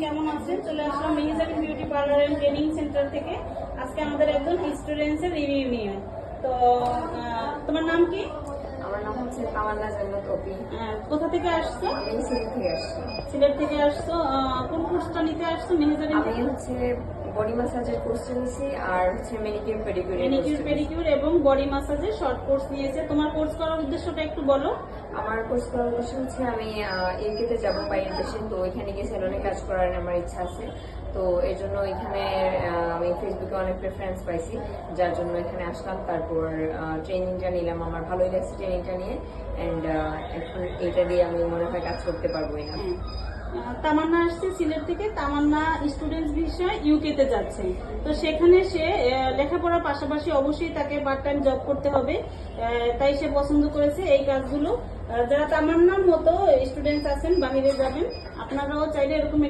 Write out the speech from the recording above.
কেমন আছেন? চলে আসলাম Mehejabin beauty parlour and training centre থেকে। আজকে আমাদের একজন স্টুডেন্টস এর রিভিউ নিয়ে। তো তোমার নাম কি? আমার নাম হচ্ছে তামান্না জান্নাত অপি। কোথা থেকে আসছো? আমি সিলেট থেকে আসছি। সিলেট থেকে আসছো। কোন কোর্সটা নিতে আসছো মেহেজাবিন আমি থেকে? হচ্ছে বডি ম্যাসাজের কোর্স নিয়েছি আর হচ্ছে ম্যানিকিউর পেডিকিউর ম্যানিকিউর পেডিকিউর এবং বডি ম্যাসাজের শর্ট কোর্স নিয়েছে। তোমার কোর্স করার উদ্দেশ্যটা একটু বলো। আমার কোর্স করার উদ্দেশ্য হচ্ছে আমি ইউকেতে যাবো বাইরের দেশে, তো ওইখানে গিয়ে সেলুনে কাজ করার আমার ইচ্ছা আছে। তো এই জন্য এখানে আমি ফেসবুকে অনেক প্রেফারেন্স পাইছি, যার জন্য এখানে আসলাম। তারপর ট্রেনিংটা নিলাম, আমার ভালোই লাগছে ট্রেনিংটা নিয়ে। অ্যান্ড এখন এটা দিয়ে আমি মনে হয় কাজ করতে পারবো না। তামান্না আসছে সিলেট থেকে। তামান্না স্টুডেন্টস ভিসায় ইউকে তে যাচ্ছে। তো সেখানে সে লেখাপড়ার পাশাপাশি অবশ্যই তাকে পার্ট টাইম জব করতে হবে। তাই সে পছন্দ করেছে এই কাজগুলো। যারা তামান্নার মতো স্টুডেন্টস আছেন, বাইরে যাবেন, আপনারাও চাইলে এরকম